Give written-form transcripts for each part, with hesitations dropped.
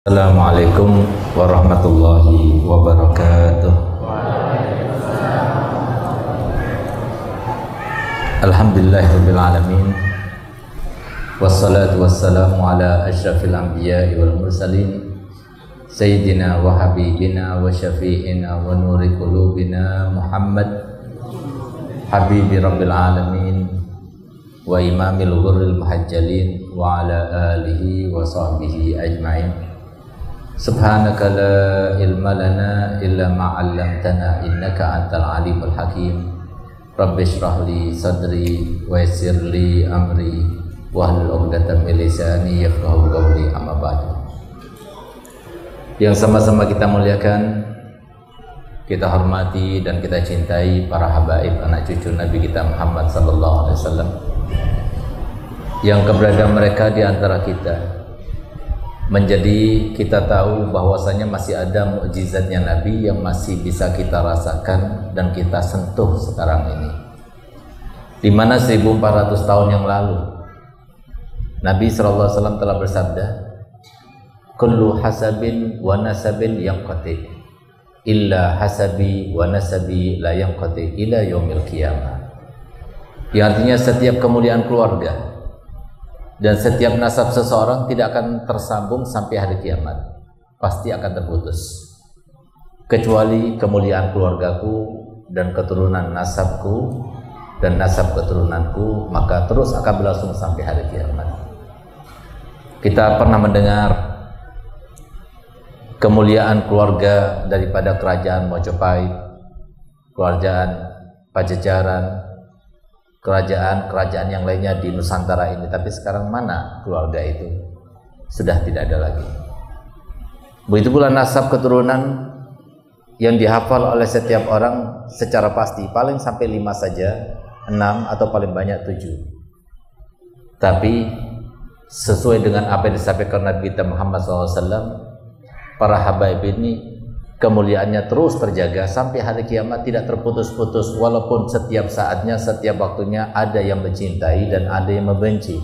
Assalamualaikum warahmatullahi wabarakatuh. Alhamdulillahirabbil alamin. Wassalatu wassalamu ala asyrafil anbiya'i wal mursalin sayyidina wa habibina wa syafi'ina wa nuri qulubina Muhammad habibi rabbil alamin wa imamil ghurril muhajjalin wa ala alihi wa sahbihi ajma'in. Subhanaka la ilma lana illa ma 'allamtana innaka antal alimul hakim. Rabbi shrah li sadri wa yassir li amri wahlul 'uqdatam min lisani yafqahu qawli, amma ba'du. Yang sama-sama kita muliakan, kita hormati dan kita cintai para habaib anak cucu Nabi kita Muhammad sallallahu alaihi wasallam, yang keberadaan mereka di antara kita menjadi kita tahu bahwasanya masih ada mukjizatnya Nabi yang masih bisa kita rasakan dan kita sentuh sekarang ini. Di mana 1400 tahun yang lalu Nabi SAW telah bersabda, kullu hasabin wa nasabin yanqati illa hasabi wa nasabi la yanqati ila yaumil qiyamah. Yang artinya setiap kemuliaan keluarga dan setiap nasab seseorang tidak akan tersambung sampai hari kiamat, pasti akan terputus, kecuali kemuliaan keluargaku dan keturunan nasabku dan nasab keturunanku, maka terus akan berlangsung sampai hari kiamat. Kita pernah mendengar kemuliaan keluarga daripada kerajaan Majapahit, kerajaan Pajajaran, kerajaan-kerajaan yang lainnya di Nusantara ini, tapi sekarang mana keluarga itu? Sudah tidak ada lagi. Begitu pula nasab keturunan yang dihafal oleh setiap orang secara pasti, paling sampai 5 saja, 6 atau paling banyak 7. Tapi sesuai dengan apa yang disampaikan Nabi kita Muhammad SAW, para habaib ini kemuliaannya terus terjaga sampai hari kiamat, tidak terputus-putus, walaupun setiap saatnya, setiap waktunya ada yang mencintai dan ada yang membenci.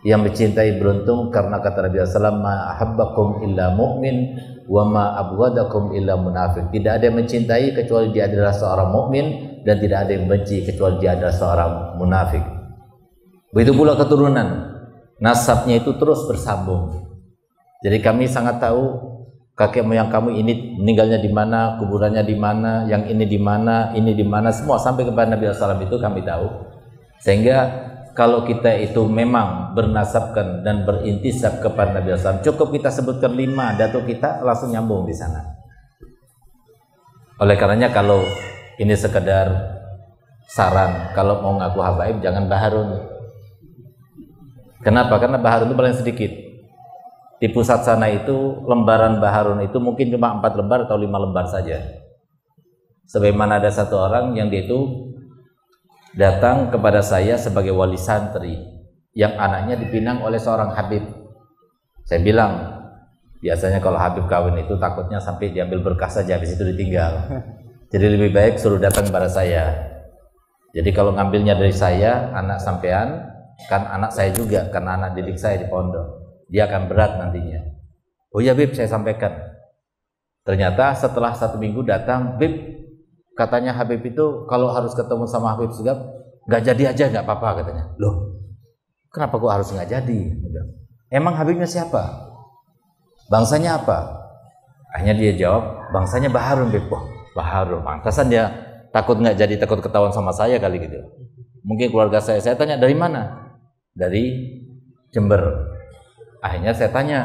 Yang mencintai beruntung, karena kata Nabi SAW, ma ahabbakum illa mu'min wa ma abghadakum illa munafik. Tidak ada yang mencintai kecuali dia adalah seorang mukmin, dan tidak ada yang benci kecuali dia adalah seorang munafik. Begitu pula keturunan, nasabnya itu terus bersambung. Jadi kami sangat tahu kakek moyang kamu ini meninggalnya di mana, kuburannya di mana, yang ini di mana, semua sampai kepada Nabi SAW itu kami tahu. Sehingga kalau kita itu memang bernasabkan dan berintisab kepada Nabi SAW, cukup kita sebutkan 5 datuk kita, langsung nyambung di sana. Oleh karenanya kalau ini sekedar saran, kalau mau ngaku habaib jangan baharun. Kenapa? Karena baharun itu paling sedikit. Di pusat sana itu lembaran baharun itu mungkin cuma 4 lembar atau 5 lembar saja. Sebagaimana ada satu orang yang dia itu datang kepada saya sebagai wali santri yang anaknya dipinang oleh seorang habib. Saya bilang, biasanya kalau habib kawin itu takutnya sampai diambil berkah saja, habis itu ditinggal. Jadi lebih baik suruh datang kepada saya. Jadi kalau ngambilnya dari saya, anak sampean, kan anak saya juga, karena anak didik saya di pondok, dia akan berat nantinya. Oh ya Bib, saya sampaikan. Ternyata setelah 1 minggu datang, Bib, katanya Habib itu kalau harus ketemu sama Habib Segaf, nggak jadi aja nggak apa-apa katanya. Loh, kenapa kok harus nggak jadi? Emang Habibnya siapa? Bangsanya apa? Akhirnya dia jawab, bangsanya Baharun Bib. Wah, Baharun, pantasan dia takut nggak jadi, takut ketahuan sama saya kali gitu. Mungkin keluarga saya tanya dari mana? Dari Jember. Akhirnya saya tanya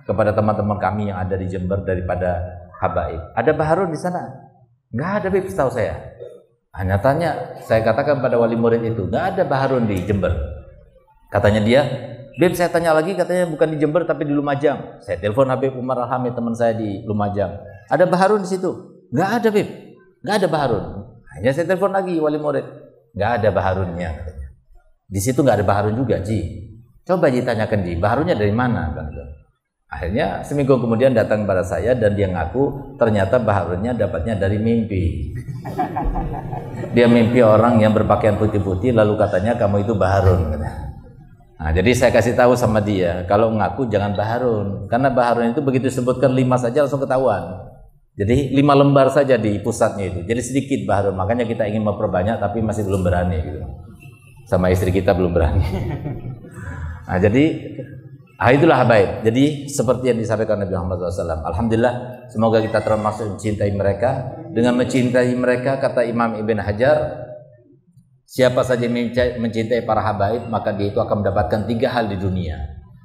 kepada teman-teman kami yang ada di Jember daripada habaib, ada baharun di sana? Nggak ada Bib, setahu saya. Hanya tanya, saya katakan pada wali murid itu, nggak ada baharun di Jember. Katanya dia, Bib, saya tanya lagi, katanya bukan di Jember tapi di Lumajang. Saya telepon Habib Umar Al-Hamid, teman saya di Lumajang. Ada baharun di situ? Nggak ada Bib, nggak ada baharun. Hanya saya telepon lagi wali murid, nggak ada baharunnya katanya. Di situ nggak ada baharun juga, Ji. Coba ditanyakan Ji, baharunnya dari mana? Akhirnya seminggu kemudian datang kepada saya dan dia ngaku ternyata baharunnya dapatnya dari mimpi. Dia mimpi orang yang berpakaian putih-putih lalu katanya kamu itu baharun. Nah, jadi saya kasih tahu sama dia, kalau ngaku jangan baharun, karena baharun itu begitu disebutkan 5 saja langsung ketahuan. Jadi 5 lembar saja di pusatnya itu, jadi sedikit baharun. Makanya kita ingin memperbanyak tapi masih belum berani gitu. Sama istri kita belum berani. Nah, jadi itulah habaib. Jadi seperti yang disampaikan Nabi Muhammad SAW. Alhamdulillah, semoga kita termasuk mencintai mereka. Dengan mencintai mereka, kata Imam Ibn Hajar, siapa saja yang mencintai para habaib, maka dia itu akan mendapatkan 3 hal di dunia.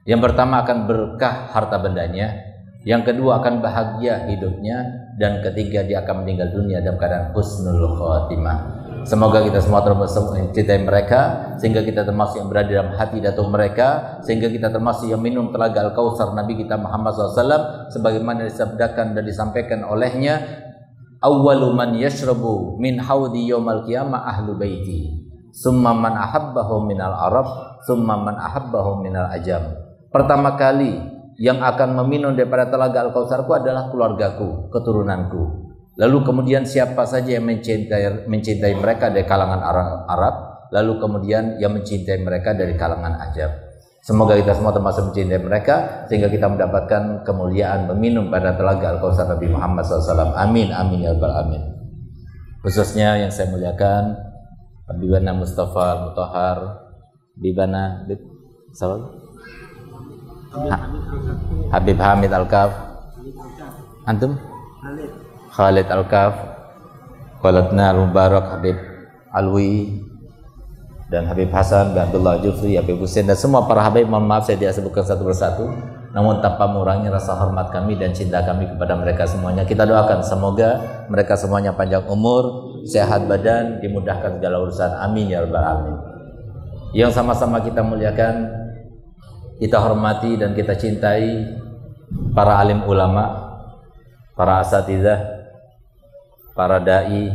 Yang pertama akan berkah harta bendanya, yang kedua akan bahagia hidupnya, dan ketiga dia akan meninggal dunia dalam keadaan husnul khotimah. Semoga kita semua termasuk mencintai mereka, sehingga kita termasuk yang berada dalam hati datuk mereka, sehingga kita termasuk yang minum telaga Al-Kautsar Nabi kita Muhammad SAW, sebagaimana disabdakan dan disampaikan olehnya, awwalu man yashrabu min haudi yaumal qiyamah ahlu baiti, summa man ahabbahum minal arab, summa man ahabbahum minal ajam. Pertama kali yang akan meminum daripada telaga Al-Kautsarku adalah keluargaku, keturunanku. Lalu kemudian siapa saja yang mencintai mereka dari kalangan Arab, lalu kemudian yang mencintai mereka dari kalangan Ajam. Semoga kita semua termasuk mencintai mereka, sehingga kita mendapatkan kemuliaan meminum pada telaga Al-Kautsar Nabi Muhammad SAW. Amin, amin ya rabbal alamin. Khususnya yang saya muliakan Habibana Mustafa Mutahhar, Habibana Habib Hamid Al-Kaf, antum Khalid Al-Kaf, Qalatna Al-Mubarak, Habib Alwi, dan Habib Hasan, dan Abdullah Jufri, Habib Hussein, dan semua para habib. Mohon maaf saya tidak sebutkan satu persatu, namun tanpa mengurangi rasa hormat kami dan cinta kami kepada mereka semuanya. Kita doakan semoga mereka semuanya panjang umur, sehat badan, dimudahkan segala urusan. Amin ya rabbal alamin. Yang sama-sama kita muliakan, kita hormati dan kita cintai para alim ulama, para asatidzah, para dai,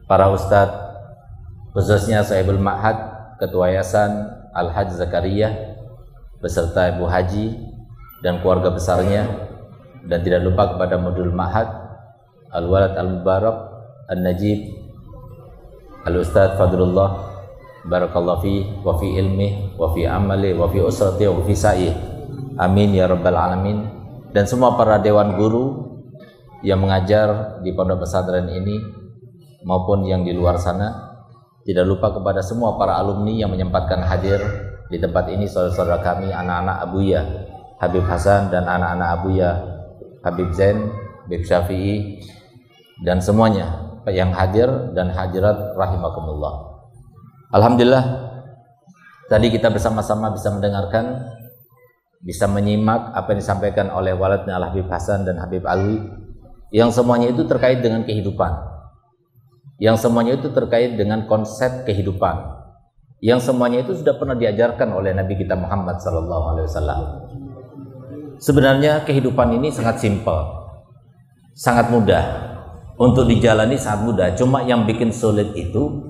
para ustadz, khususnya Sahibul Ma'had, Ketua Yayasan Al-Hajj Zakaria, beserta Ibu Haji dan keluarga besarnya, dan tidak lupa kepada Mudul Ma'had, Al-Walad Al-Mubarak, Al-Najib, Al-Ustadz Fadlullah, Barakallahu fi wa fi ilmi wa fi amali wa fi usrati wa fi sa'i. Amin ya rabbal alamin. Dan semua para dewan guru yang mengajar di pondok pesantren ini maupun yang di luar sana, tidak lupa kepada semua para alumni yang menyempatkan hadir di tempat ini, saudara-saudara kami, anak-anak Abuya Habib Hasan dan anak-anak Abuya Habib Zain, Habib Syafi'i, dan semuanya yang hadir dan hadirat rahimakumullah. Alhamdulillah, tadi kita bersama-sama bisa mendengarkan, bisa menyimak apa yang disampaikan oleh waladnya Al Habib Hasan dan Habib Alwi, yang semuanya itu terkait dengan kehidupan, yang semuanya itu terkait dengan konsep kehidupan, yang semuanya itu sudah pernah diajarkan oleh Nabi kita Muhammad SAW. Sebenarnya kehidupan ini sangat simpel, sangat mudah untuk dijalani, sangat mudah. Cuma yang bikin sulit itu,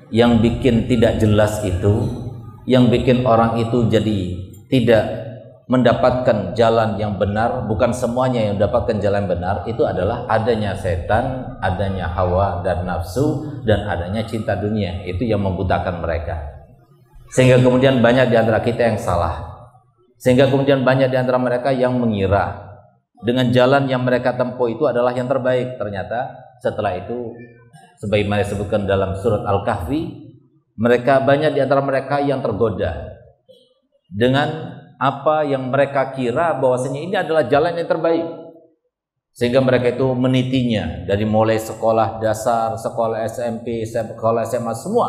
yang bikin tidak jelas itu, yang bikin orang itu jadi tidak mendapatkan jalan yang benar. Bukan semuanya yang mendapatkan jalan yang benar, itu adalah adanya setan, adanya hawa dan nafsu, dan adanya cinta dunia. Itu yang membutakan mereka, sehingga kemudian banyak di antara kita yang salah, sehingga kemudian banyak di antara mereka yang mengira dengan jalan yang mereka tempuh itu adalah yang terbaik. Ternyata setelah itu, sebagaimana disebutkan dalam surat Al-Kahfi, mereka banyak di antara mereka yang tergoda dengan apa yang mereka kira bahwasanya ini adalah jalan yang terbaik, sehingga mereka itu menitinya dari mulai sekolah dasar, sekolah SMP, sekolah SMA, semua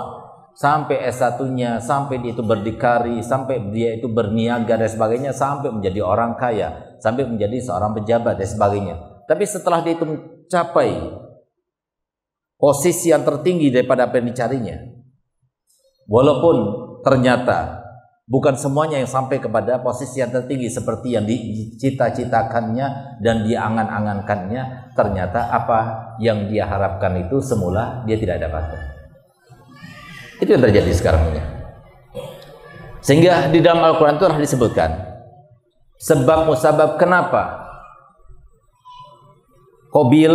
sampai S1-nya, sampai dia itu berdikari, sampai dia itu berniaga dan sebagainya, sampai menjadi orang kaya, sampai menjadi seorang pejabat dan sebagainya. Tapi setelah dia itu mencapai posisi yang tertinggi daripada apa yang dicarinya, walaupun ternyata bukan semuanya yang sampai kepada posisi yang tertinggi seperti yang dicita-citakannya dan dia angan-angankannya, ternyata apa yang dia harapkan itu semula dia tidak dapatkan. Itu yang terjadi sekarang ini. Sehingga di dalam Al-Quran itu telah disebutkan sebab musabab kenapa Qabil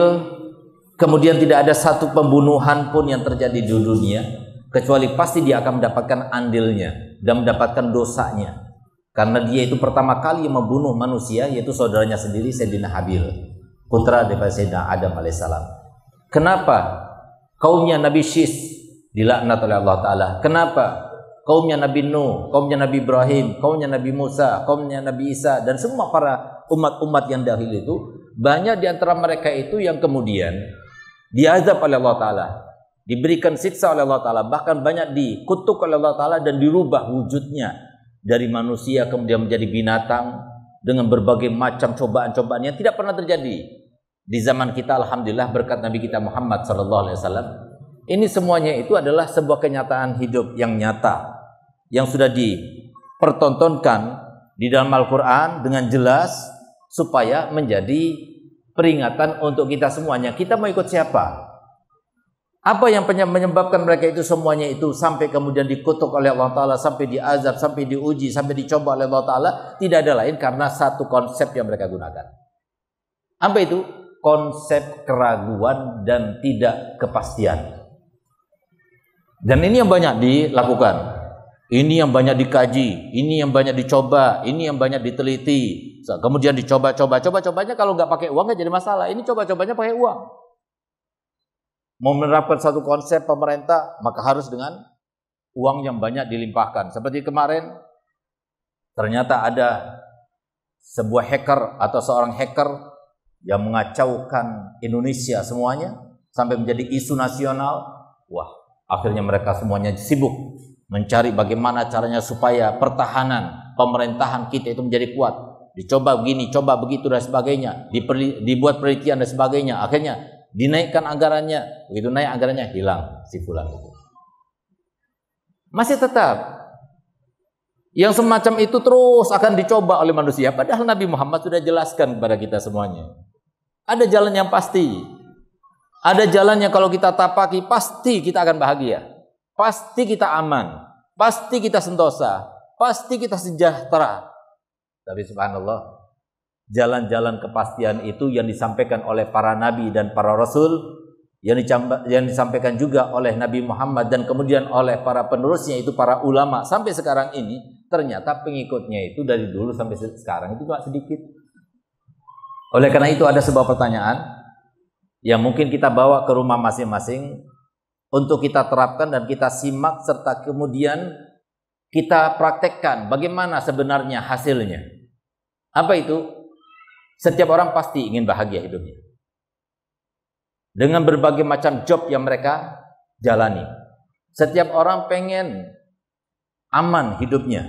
kemudian tidak ada satu pembunuhan pun yang terjadi di dunia, kecuali pasti dia akan mendapatkan andilnya dan mendapatkan dosanya, karena dia itu pertama kali membunuh manusia, yaitu saudaranya sendiri, Sayyidina Habil, putra daripada Sayyidina Adam alaihissalam. Kenapa kaumnya Nabi Syis dilaknat oleh Allah Ta'ala? Kenapa kaumnya Nabi Nuh, kaumnya Nabi Ibrahim, kaumnya Nabi Musa, kaumnya Nabi Isa, dan semua para umat-umat yang dahulu itu, banyak di antara mereka itu yang kemudian diazab oleh Allah Ta'ala, diberikan siksa oleh Allah Ta'ala, bahkan banyak dikutuk oleh Allah Ta'ala dan dirubah wujudnya dari manusia kemudian menjadi binatang dengan berbagai macam cobaan-cobaan yang tidak pernah terjadi di zaman kita. Alhamdulillah berkat Nabi kita Muhammad SAW. Ini semuanya itu adalah sebuah kenyataan hidup yang nyata, yang sudah dipertontonkan di dalam Al-Quran dengan jelas, supaya menjadi peringatan untuk kita semuanya. Kita mau ikut siapa? Apa yang menyebabkan mereka itu semuanya itu sampai kemudian dikutuk oleh Allah Ta'ala, sampai diazab, sampai diuji, sampai dicoba oleh Allah Ta'ala? Tidak ada lain karena satu konsep yang mereka gunakan. Apa itu? Konsep keraguan dan tidak kepastian. Dan ini yang banyak dilakukan, ini yang banyak dikaji, ini yang banyak dicoba, ini yang banyak diteliti. Kemudian coba-cobanya kalau nggak pakai uang nggak jadi masalah. Ini coba-cobanya pakai uang. Mau menerapkan satu konsep pemerintah, maka harus dengan uang yang banyak dilimpahkan. Seperti kemarin, ternyata ada sebuah hacker atau seorang hacker yang mengacaukan Indonesia semuanya sampai menjadi isu nasional. Wah, akhirnya mereka semuanya sibuk mencari bagaimana caranya supaya pertahanan pemerintahan kita itu menjadi kuat. Dicoba begini, coba begitu dan sebagainya, dibuat penelitian dan sebagainya. Akhirnya dinaikkan anggarannya, begitu naik anggarannya hilang si fulan itu. Masih tetap yang semacam itu terus akan dicoba oleh manusia, padahal Nabi Muhammad sudah jelaskan kepada kita semuanya. Ada jalan yang pasti, ada jalan yang kalau kita tapaki pasti kita akan bahagia, pasti kita aman, pasti kita sentosa, pasti kita sejahtera. Tapi subhanallah, jalan-jalan kepastian itu yang disampaikan oleh para nabi dan para rasul, yang disampaikan juga oleh Nabi Muhammad dan kemudian oleh para penerusnya, itu para ulama sampai sekarang ini, ternyata pengikutnya itu dari dulu sampai sekarang itu gak sedikit. Oleh karena itu ada sebuah pertanyaan yang mungkin kita bawa ke rumah masing-masing untuk kita terapkan dan kita simak serta kemudian kita praktekkan bagaimana sebenarnya hasilnya. Apa itu? Setiap orang pasti ingin bahagia hidupnya dengan berbagai macam job yang mereka jalani. Setiap orang pengen aman hidupnya.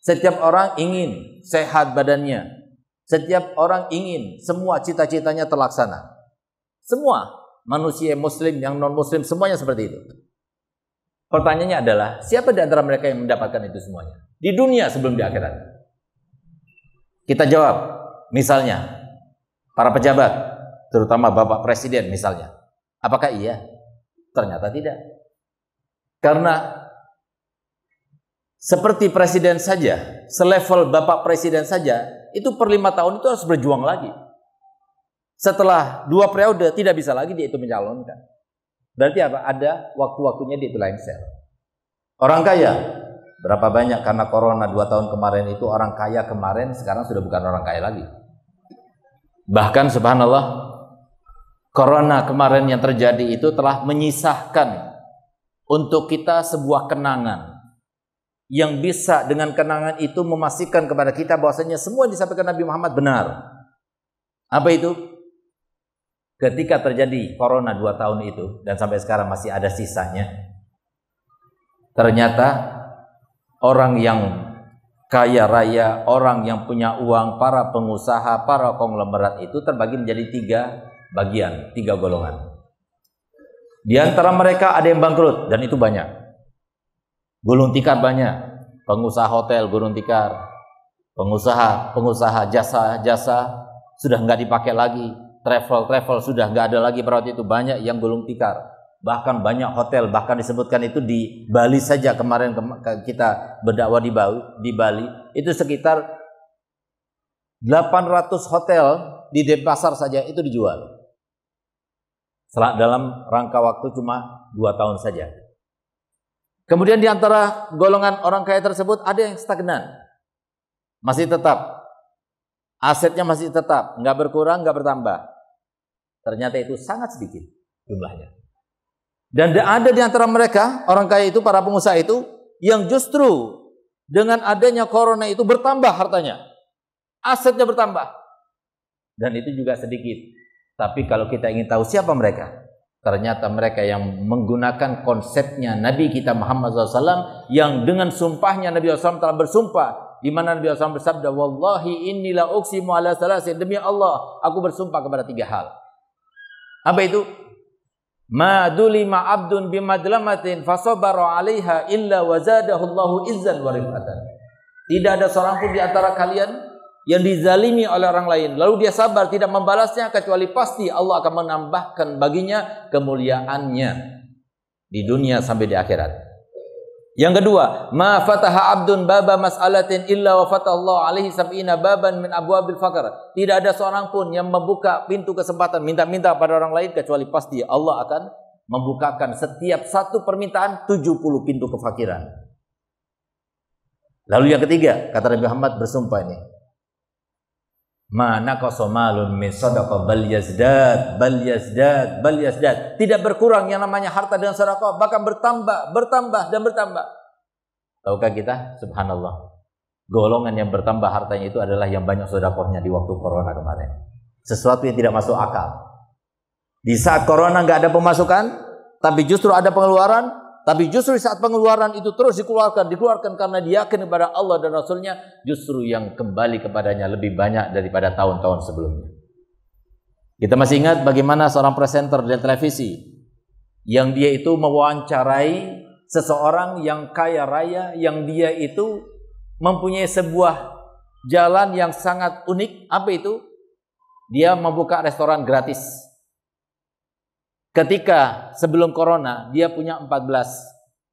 Setiap orang ingin sehat badannya. Setiap orang ingin semua cita-citanya terlaksana. Semua manusia muslim yang non muslim semuanya seperti itu. Pertanyaannya adalah, siapa di antara mereka yang mendapatkan itu semuanya di dunia sebelum di akhirat? Kita jawab, misalnya para pejabat, terutama Bapak Presiden misalnya. Apakah iya? Ternyata tidak. Karena seperti presiden saja, selevel Bapak Presiden saja, itu per 5 tahun itu harus berjuang lagi. Setelah 2 periode tidak bisa lagi dia itu mencalonkan. Berarti apa? Ada waktu-waktunya dia itu lengser. Orang kaya, berapa banyak karena corona 2 tahun kemarin itu orang kaya kemarin sekarang sudah bukan orang kaya lagi. Bahkan subhanallah, corona kemarin yang terjadi itu telah menyisahkan untuk kita sebuah kenangan yang bisa dengan kenangan itu memastikan kepada kita bahwasanya semua yang disampaikan Nabi Muhammad benar. Apa itu? Ketika terjadi corona 2 tahun itu dan sampai sekarang masih ada sisanya, ternyata orang yang kaya raya, orang yang punya uang, para pengusaha, para konglomerat itu terbagi menjadi 3 bagian, 3 golongan. Di antara mereka ada yang bangkrut dan itu banyak. Gulung tikar banyak, pengusaha hotel gulung tikar, pengusaha jasa sudah nggak dipakai lagi. Travel sudah nggak ada lagi pada waktu itu, banyak yang gulung tikar. Bahkan banyak hotel, bahkan disebutkan itu di Bali saja kemarin kita berdakwah di Bali, itu sekitar 800 hotel di Denpasar saja itu dijual. Dalam rangka waktu cuma 2 tahun saja. Kemudian di antara golongan orang kaya tersebut ada yang stagnan. Masih tetap. Asetnya masih tetap. Nggak berkurang, nggak bertambah. Ternyata itu sangat sedikit jumlahnya. Dan ada di antara mereka, orang kaya itu, para pengusaha itu, yang justru dengan adanya corona itu bertambah hartanya. Asetnya bertambah. Dan itu juga sedikit. Tapi kalau kita ingin tahu siapa mereka, ternyata mereka yang menggunakan konsepnya Nabi kita Muhammad SAW, yang dengan sumpahnya Nabi SAW telah bersumpah, di mana Nabi SAW bersabda, wallahi inni la uqsimu ala salasin, demi Allah aku bersumpah kepada 3 hal. Apa itu? Ma dulima abdun bimadlamatin fasabara 'alaiha illa wazadahu Allahu izzan wa rifatan. Tidak ada seorang pun di antara kalian yang dizalimi oleh orang lain lalu dia sabar tidak membalasnya, kecuali pasti Allah akan menambahkan baginya kemuliaannya di dunia sampai di akhirat. Yang kedua, ma fataha abdun baba mas'alatin illa wa fatahallahu alaihi sab'ina baban min abwabil faqr. Tidak ada seorang pun yang membuka pintu kesempatan minta-minta pada orang lain, kecuali pasti Allah akan membukakan setiap satu permintaan 70 pintu kefakiran. Lalu yang ketiga, kata Nabi Muhammad bersumpah ini, ma naqasa malun min sadaqah bal yazdad bal yazdad bal yazdad. Tidak berkurang yang namanya harta dengan sedekah, bahkan bertambah dan bertambah. Tahukah kita, subhanallah, golongan yang bertambah hartanya itu adalah yang banyak sedekahnya di waktu corona kemarin. Sesuatu yang tidak masuk akal. Di saat corona nggak ada pemasukan, tapi justru ada pengeluaran. Tapi justru saat pengeluaran itu terus dikeluarkan karena dia yakin kepada Allah dan Rasulnya, justru yang kembali kepadanya lebih banyak daripada tahun-tahun sebelumnya. Kita masih ingat bagaimana seorang presenter di televisi yang dia itu mewawancarai seseorang yang kaya raya, yang dia itu mempunyai sebuah jalan yang sangat unik. Apa itu? Dia membuka restoran gratis. Ketika sebelum corona dia punya 14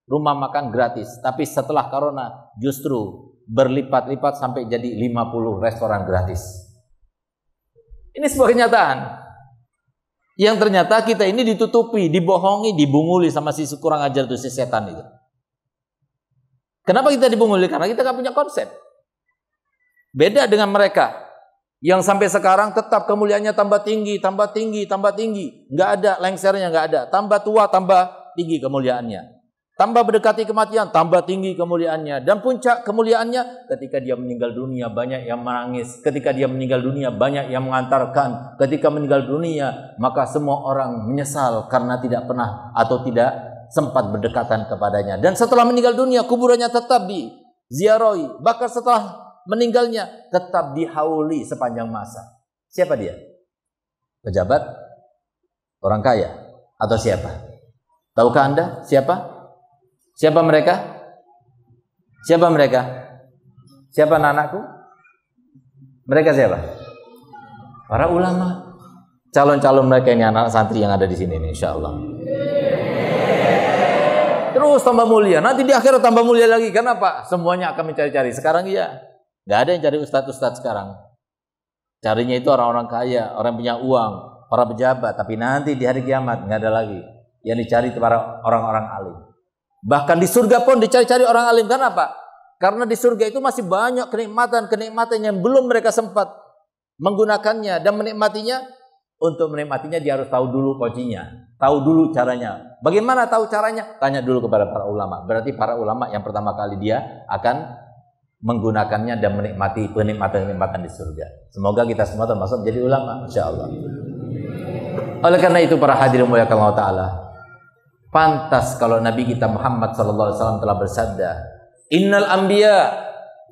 rumah makan gratis, tapi setelah corona justru berlipat-lipat sampai jadi 50 restoran gratis. Ini sebuah kenyataan yang ternyata kita ini ditutupi, dibohongi, dibunguli sama si kurang ajar itu, si setan itu. Kenapa kita dibunguli? Karena kita gak punya konsep. Beda dengan mereka yang sampai sekarang tetap kemuliaannya tambah tinggi, tambah tinggi, tambah tinggi. Nggak ada lengsernya, nggak ada. Tambah tua, tambah tinggi kemuliaannya. Tambah berdekati kematian, tambah tinggi kemuliaannya. Dan puncak kemuliaannya, ketika dia meninggal dunia, banyak yang menangis. Ketika dia meninggal dunia, banyak yang mengantarkan. Ketika meninggal dunia, maka semua orang menyesal karena tidak pernah atau tidak sempat berdekatan kepadanya. Dan setelah meninggal dunia, kuburannya tetap diziarahi. Bahkan setelah meninggalnya tetap dihauli sepanjang masa. Siapa dia? Pejabat? Orang kaya? Atau siapa? Tahukah Anda siapa? Siapa mereka? Siapa mereka? Siapa anak-anakku? Mereka siapa? Para ulama. Calon-calon mereka ini anak santri yang ada di sini nih, insyaallah. Terus tambah mulia. Nanti di akhirat tambah mulia lagi. Kenapa? Semuanya akan mencari-cari. Sekarang iya. Gak ada yang cari ustadz-ustadz sekarang. Carinya itu orang-orang kaya, orang punya uang, para pejabat. Tapi nanti di hari kiamat gak ada lagi. Yang dicari itu para orang-orang alim. Bahkan di surga pun dicari-cari orang alim. Kenapa? Karena di surga itu masih banyak kenikmatan-kenikmatan yang belum mereka sempat menggunakannya dan menikmatinya. Untuk menikmatinya dia harus tahu dulu kuncinya, tahu dulu caranya. Bagaimana tahu caranya? Tanya dulu kepada para ulama. Berarti para ulama yang pertama kali dia akan menggunakannya dan menikmati kenikmatan-kenikmatan di surga. Semoga kita semua termasuk menjadi ulama, insyaallah. Oleh karena itu para hadirin muliakan Allah Ta'ala, pantas kalau Nabi kita Muhammad SAW telah bersabda, innal anbiya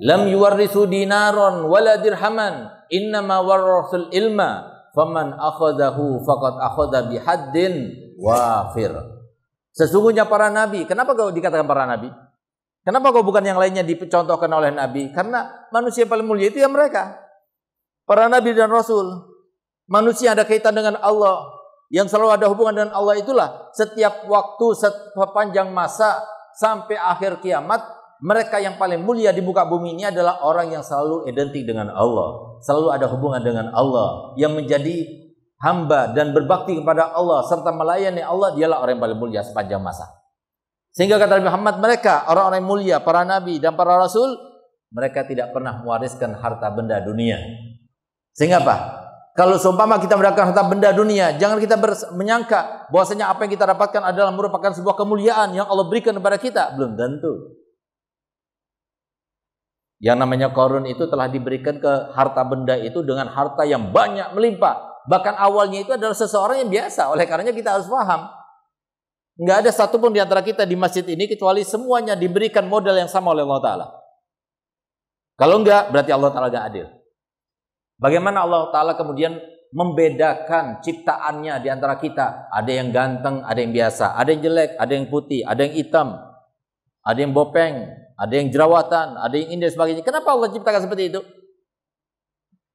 lam yuwarrisu dinaron wala dirhaman, innama warrasul ilma, faman akhadahu faqad akhadha bihaddin wafir. Sesungguhnya para nabi, kenapa kau dikatakan para nabi? Kenapa kau bukan yang lainnya dicontohkan oleh Nabi? Karena manusia paling mulia itu ya mereka. Para Nabi dan Rasul. Manusia ada kaitan dengan Allah. Yang selalu ada hubungan dengan Allah itulah. Setiap waktu, sepanjang masa, sampai akhir kiamat. Mereka yang paling mulia di muka bumi ini adalah orang yang selalu identik dengan Allah. Selalu ada hubungan dengan Allah. Yang menjadi hamba dan berbakti kepada Allah. Serta melayani Allah, dialah orang yang paling mulia sepanjang masa. Sehingga kata Nabi Muhammad, mereka orang-orang yang mulia, para nabi dan para rasul, mereka tidak pernah mewariskan harta benda dunia. Sehingga apa? Kalau seumpama kita mendapatkan harta benda dunia, jangan kita menyangka bahwasanya apa yang kita dapatkan adalah merupakan sebuah kemuliaan yang Allah berikan kepada kita. Belum tentu. Yang namanya Qarun itu telah diberikan ke harta benda itu dengan harta yang banyak melimpah. Bahkan awalnya itu adalah seseorang yang biasa. Oleh karenanya kita harus paham. Enggak ada satupun di antara kita di masjid ini kecuali semuanya diberikan modal yang sama oleh Allah Ta'ala. Kalau enggak, berarti Allah Ta'ala enggak adil. Bagaimana Allah Ta'ala kemudian membedakan ciptaannya di antara kita? Ada yang ganteng, ada yang biasa. Ada yang jelek, ada yang putih, ada yang hitam. Ada yang bopeng, ada yang jerawatan, ada yang indah dan sebagainya. Kenapa Allah ciptakan seperti itu?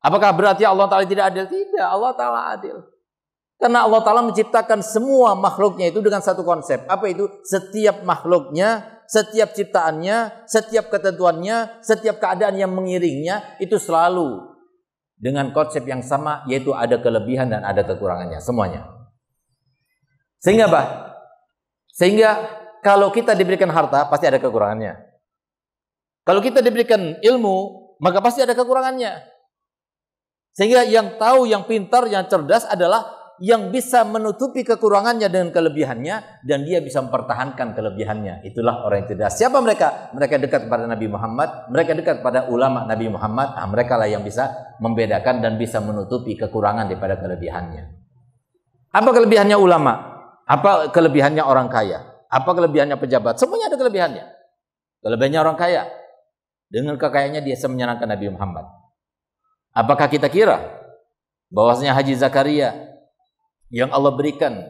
Apakah berarti Allah Ta'ala tidak adil? Tidak, Allah Ta'ala adil. Karena Allah Ta'ala menciptakan semua makhluknya itu dengan satu konsep. Apa itu? Setiap makhluknya, setiap ciptaannya, setiap ketentuannya, setiap keadaan yang mengiringnya, itu selalu dengan konsep yang sama, yaitu ada kelebihan dan ada kekurangannya. Semuanya. Sehingga apa? Sehingga kalau kita diberikan harta, pasti ada kekurangannya. Kalau kita diberikan ilmu, maka pasti ada kekurangannya. Sehingga yang tahu, yang pintar, yang cerdas adalah yang bisa menutupi kekurangannya dengan kelebihannya, dan dia bisa mempertahankan kelebihannya. Itulah orang yang cerdas. Siapa mereka? Mereka dekat kepada Nabi Muhammad, mereka dekat pada ulama Nabi Muhammad. Mereka lah yang bisa membedakan dan bisa menutupi kekurangan daripada kelebihannya. Apa kelebihannya ulama? Apa kelebihannya orang kaya? Apa kelebihannya pejabat? Semuanya ada kelebihannya. Kelebihannya orang kaya, dengan kekayaannya dia bisa menyenangkan Nabi Muhammad. Apakah kita kira bahwasanya Haji Zakaria yang Allah berikan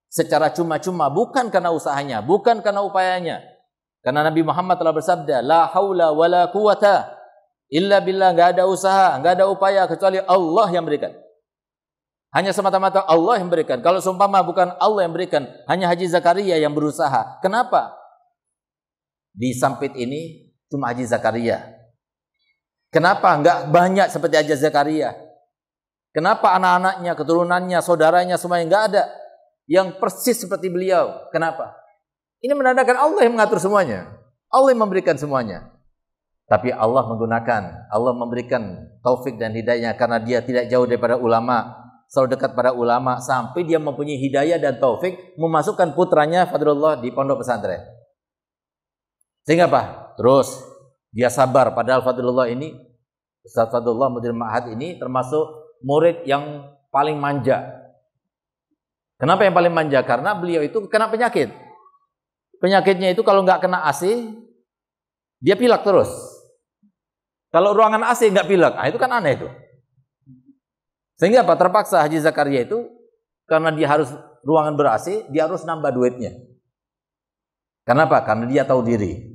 secara cuma-cuma, bukan karena usahanya, bukan karena upayanya. Karena Nabi Muhammad telah bersabda, la haula wala quwata illa billah, enggak ada usaha, enggak ada upaya kecuali Allah yang berikan. Hanya semata-mata Allah yang berikan. Kalau seumpama bukan Allah yang berikan, hanya Haji Zakaria yang berusaha. Kenapa? Di Sampit ini cuma Haji Zakaria. Kenapa enggak banyak seperti Haji Zakaria? Kenapa anak-anaknya, keturunannya, saudaranya semuanya enggak ada yang persis seperti beliau? Kenapa? Ini menandakan Allah yang mengatur semuanya. Allah yang memberikan semuanya. Tapi Allah menggunakan, Allah memberikan taufik dan hidayahnya karena dia tidak jauh daripada ulama, selalu dekat pada ulama, sampai dia mempunyai hidayah dan taufik memasukkan putranya Fadlullah di pondok pesantren. Sehingga apa? Terus dia sabar, padahal Fadlullah ini, Ustaz Fadlullah Mudir Ma'had ini termasuk murid yang paling manja. Kenapa yang paling manja? Karena beliau itu kena penyakit. Penyakitnya itu kalau nggak kena AC, dia pilek terus. Kalau ruangan AC nggak pilek, itu kan aneh itu. Sehingga apa? Terpaksa Haji Zakaria itu, karena dia harus ruangan ber-AC, dia harus nambah duitnya. Kenapa? Karena dia tahu diri.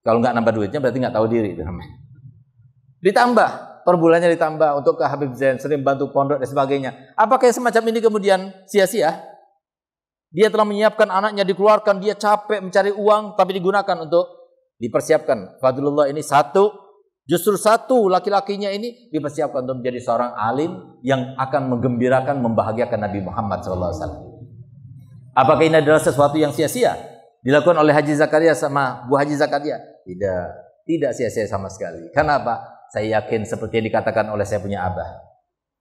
Kalau nggak nambah duitnya berarti nggak tahu diri. Ditambah, per bulannya ditambah untuk ke Habib Zain, sering bantu pondok dan sebagainya. Apakah semacam ini kemudian sia-sia? Dia telah menyiapkan anaknya, dikeluarkan, dia capek mencari uang, tapi digunakan untuk dipersiapkan. Fadlullah ini justru satu laki-lakinya ini dipersiapkan untuk menjadi seorang alim yang akan menggembirakan, membahagiakan Nabi Muhammad SAW. Apakah ini adalah sesuatu yang sia-sia dilakukan oleh Haji Zakaria sama Bu Haji Zakaria? Tidak sia-sia sama sekali. Kenapa? Saya yakin seperti yang dikatakan oleh saya punya abah.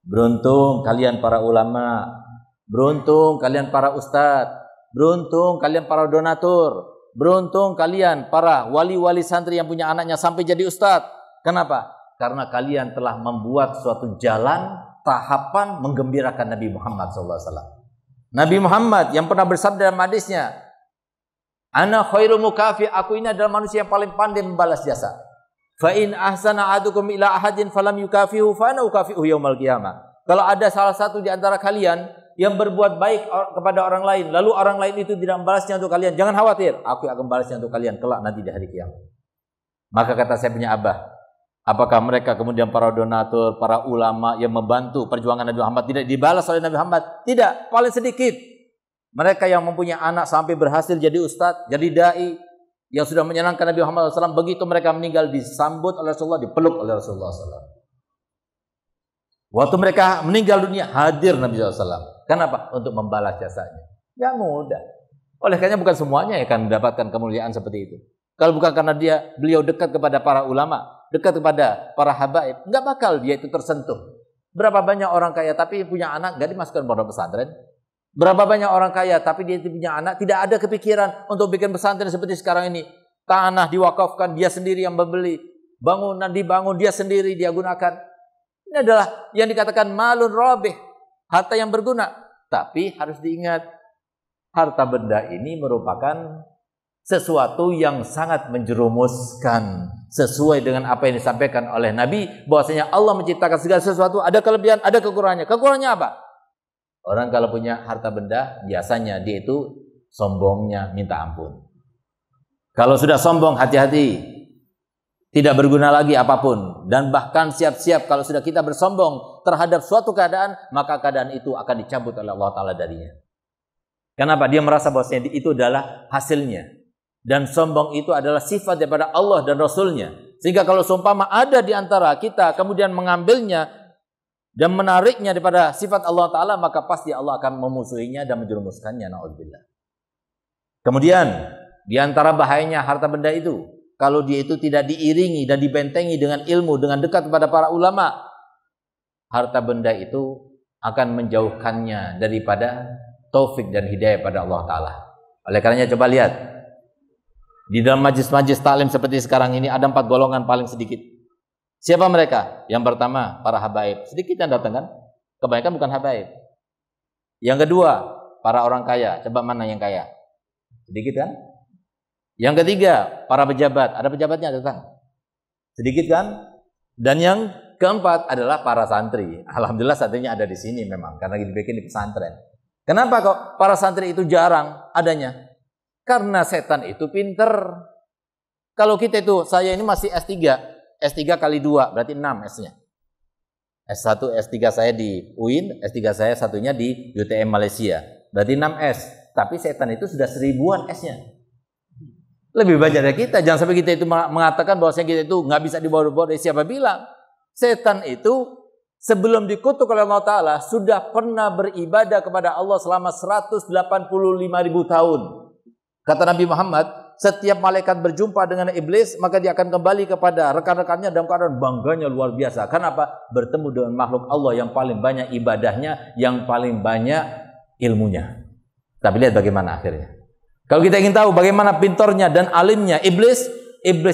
Beruntung kalian para ulama, beruntung kalian para ustadz, beruntung kalian para donatur, beruntung kalian para wali-wali santri yang punya anaknya sampai jadi ustadz. Kenapa? Karena kalian telah membuat suatu jalan, tahapan menggembirakan Nabi Muhammad SAW. Nabi Muhammad yang pernah bersabda dalam hadisnya, Ana khairu mukafi, aku ini adalah manusia yang paling pandai membalas jasa. Fa in ahsana ahadukum ila ahadin falam yukafihu fa ana ukafihu yaumal qiyamah. Kalau ada salah satu di antara kalian yang berbuat baik kepada orang lain, lalu orang lain itu tidak membalasnya untuk kalian, jangan khawatir, aku akan membalasnya untuk kalian kelak nanti di hari kiamat. Maka kata saya punya abah, apakah mereka kemudian para donatur, para ulama yang membantu perjuangan Nabi Muhammad tidak dibalas oleh Nabi Muhammad? Tidak, paling sedikit. Mereka yang mempunyai anak sampai berhasil jadi ustadz, jadi dai, yang sudah menyenangkan Nabi Muhammad SAW, begitu mereka meninggal disambut oleh Rasulullah, dipeluk oleh Rasulullah SAW. Waktu mereka meninggal dunia, hadir Nabi SAW. Kenapa? Untuk membalas jasanya. Gak mudah. Oleh karena bukan semuanya yang akan mendapatkan kemuliaan seperti itu. Kalau bukan karena beliau dekat kepada para ulama, dekat kepada para habaib, nggak bakal dia itu tersentuh. Berapa banyak orang kaya tapi punya anak nggak dimasukkan pondok pesantren? Berapa banyak orang kaya tapi dia punya anak tidak ada kepikiran untuk bikin pesantren seperti sekarang ini. Tanah diwakafkan dia sendiri yang membeli, bangunan dibangun dia sendiri dia gunakan. Ini adalah yang dikatakan malun robih, harta yang berguna. Tapi harus diingat, harta benda ini merupakan sesuatu yang sangat menjerumuskan, sesuai dengan apa yang disampaikan oleh Nabi, bahwasanya Allah menciptakan segala sesuatu ada kelebihan, ada kekurangannya. Kekurangannya apa? Orang kalau punya harta benda, biasanya dia itu sombongnya minta ampun. Kalau sudah sombong, hati-hati, tidak berguna lagi apapun, dan bahkan siap-siap kalau sudah kita bersombong terhadap suatu keadaan, maka keadaan itu akan dicabut oleh Allah Ta'ala darinya. Kenapa? Dia merasa bahwasanya itu adalah hasilnya. Dan sombong itu adalah sifat daripada Allah dan Rasulnya. Sehingga kalau seumpama ada di antara kita kemudian mengambilnya dan menariknya daripada sifat Allah Ta'ala, maka pasti Allah akan memusuhinya dan menjerumuskannya. Na'udzubillah. Kemudian di antara bahayanya harta benda itu, kalau dia itu tidak diiringi dan dibentengi dengan ilmu, dengan dekat kepada para ulama, harta benda itu akan menjauhkannya daripada taufik dan hidayah pada Allah Ta'ala. Oleh karenanya coba lihat, di dalam majlis-majlis taklim seperti sekarang ini ada 4 golongan paling sedikit. Siapa mereka? Yang pertama, para habaib. Sedikit yang datang kan? Kebanyakan bukan habaib. Yang kedua, para orang kaya. Coba mana yang kaya? Sedikit kan? Yang ketiga, para pejabat. Ada pejabatnya datang? Sedikit kan? Dan yang keempat adalah para santri. Alhamdulillah santrinya ada di sini memang, karena dibikin di pesantren. Kenapa kok para santri itu jarang adanya? Karena setan itu pinter. Kalau kita itu, saya ini masih S3. S3 kali 2, berarti 6 S-nya. S1, S3 saya di UIN, S3 saya satunya di UTM Malaysia. Berarti 6 S. Tapi setan itu sudah 1000-an S-nya. Lebih banyak dari kita. Jangan sampai kita itu mengatakan bahwasanya kita itu nggak bisa dibawa-bawa dari siapa bilang. Setan itu sebelum dikutuk oleh Allah Ta'ala sudah pernah beribadah kepada Allah selama 185.000 tahun. Kata Nabi Muhammad, setiap malaikat berjumpa dengan iblis, maka dia akan kembali kepada rekan-rekannya dalam keadaan bangganya luar biasa. Kenapa? Bertemu dengan makhluk Allah yang paling banyak ibadahnya, yang paling banyak ilmunya. Tapi lihat bagaimana akhirnya. Kalau kita ingin tahu bagaimana pintornya dan alimnya iblis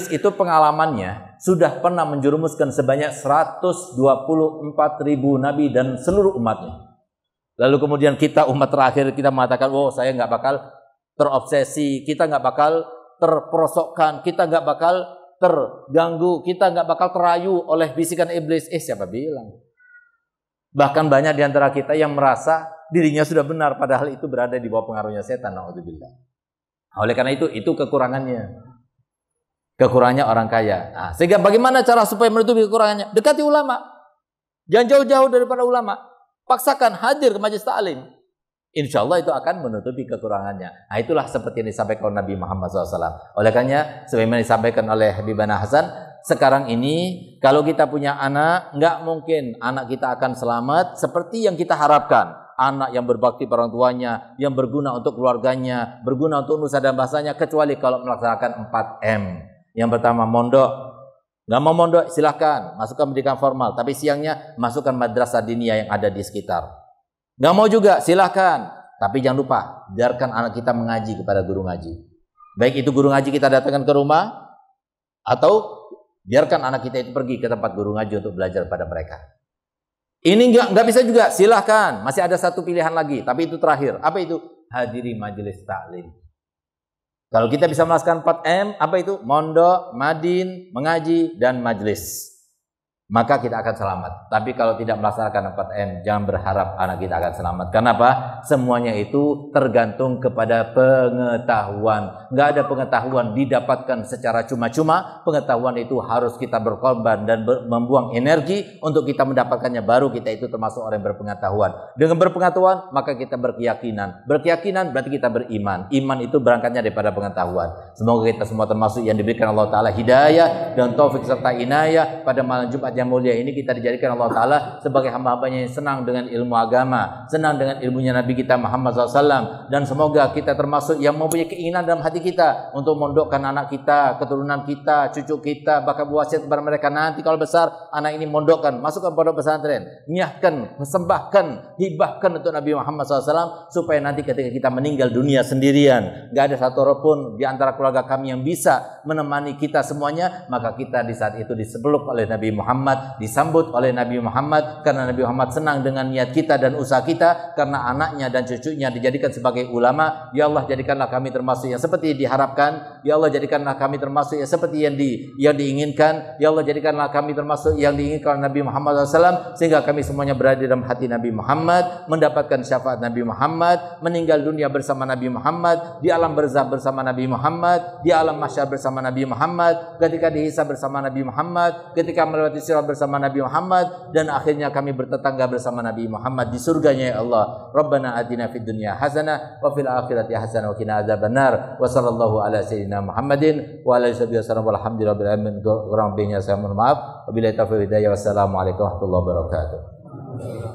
itu pengalamannya sudah pernah menjerumuskan sebanyak 124.000 nabi dan seluruh umatnya. Lalu kemudian kita umat terakhir kita mengatakan, oh saya nggak bakal terobsesi, kita nggak bakal terperosokkan, kita nggak bakal terganggu, kita nggak bakal terayu oleh bisikan iblis. Siapa bilang? Bahkan banyak di antara kita yang merasa dirinya sudah benar, padahal itu berada di bawah pengaruhnya setan. Na'udzubillah. Oleh karena itu kekurangannya. Kekurangannya orang kaya. Nah, sehingga bagaimana cara supaya menutupi kekurangannya? Dekati ulama. Jangan jauh-jauh daripada ulama. Paksakan hadir ke majelis ta'lim. Insya Allah itu akan menutupi kekurangannya. Nah, itulah seperti yang disampaikan Nabi Muhammad SAW. Oleh karenanya, sebagaimana disampaikan oleh Habibana Hasan, sekarang ini kalau kita punya anak, nggak mungkin anak kita akan selamat seperti yang kita harapkan. Anak yang berbakti pada orang tuanya, yang berguna untuk keluarganya, berguna untuk nusa dan bahasanya, kecuali kalau melaksanakan 4M. Yang pertama, mondok. Nggak mau mondok, silahkan masukkan pendidikan formal, tapi siangnya masukkan madrasah diniyah yang ada di sekitar. Nggak mau juga, silahkan. Tapi jangan lupa, biarkan anak kita mengaji kepada guru ngaji. Baik itu guru ngaji kita datangkan ke rumah, atau biarkan anak kita itu pergi ke tempat guru ngaji untuk belajar pada mereka. Ini nggak bisa juga, silahkan. Masih ada satu pilihan lagi, tapi itu terakhir. Apa itu? Hadiri majelis taklim. Kalau kita bisa melaksanakan 4M, apa itu? Mondok, madin, mengaji, dan majelis. Maka kita akan selamat. Tapi kalau tidak melaksanakan 4M, jangan berharap anak kita akan selamat. Kenapa? Semuanya itu tergantung kepada pengetahuan. Nggak ada pengetahuan didapatkan secara cuma-cuma. Pengetahuan itu harus kita berkorban dan membuang energi untuk kita mendapatkannya. Baru kita itu termasuk orang yang berpengetahuan. Dengan berpengetahuan, maka kita berkeyakinan. Berkeyakinan berarti kita beriman. Iman itu berangkatnya daripada pengetahuan. Semoga kita semua termasuk yang diberikan Allah Ta'ala hidayah dan taufik serta inayah pada malam Jumat yang mulia ini kita dijadikan Allah Ta'ala sebagai hamba-hambanya yang senang dengan ilmu agama, senang dengan ilmunya Nabi kita Muhammad SAW, dan semoga kita termasuk yang mempunyai keinginan dalam hati kita untuk mondokkan anak kita, keturunan kita, cucu kita, bahkan wasiat kepada mereka nanti kalau besar anak ini mondokkan, masukkan pondok pesantren, niatkan, persembahkan, hibahkan untuk Nabi Muhammad SAW, supaya nanti ketika kita meninggal dunia sendirian, gak ada satu orang pun di antara keluarga kami yang bisa menemani kita semuanya, maka kita di saat itu disebeluk oleh Nabi Muhammad, disambut oleh Nabi Muhammad, karena Nabi Muhammad senang dengan niat kita dan usaha kita, karena anaknya dan cucunya dijadikan sebagai ulama. Ya Allah, jadikanlah kami termasuk yang seperti diharapkan. Ya Allah, jadikanlah kami termasuk yang seperti yang diinginkan. Ya Allah, jadikanlah kami termasuk yang diinginkan Nabi Muhammad SAW, sehingga kami semuanya berada di dalam hati Nabi Muhammad, mendapatkan syafaat Nabi Muhammad, meninggal dunia bersama Nabi Muhammad, di alam barzakh bersama Nabi Muhammad, di alam mahsyar bersama Nabi Muhammad, ketika dihisab bersama Nabi Muhammad, ketika melewati sirat bersama Nabi Muhammad, dan akhirnya kami bertetangga bersama Nabi Muhammad di surganya ya Allah. Rabbana atina fid dunya hasanah wa fil akhirati hasanah wa qina adzabannar. Wa sallallahu ala sayyidina Muhammadin wa ala alihi wasallam walhamdulillahil alamin. Kurang lebihnya saya mohon maaf. Wabillahi taufiq wal hidayah. Wassalamualaikum warahmatullahi wabarakatuh.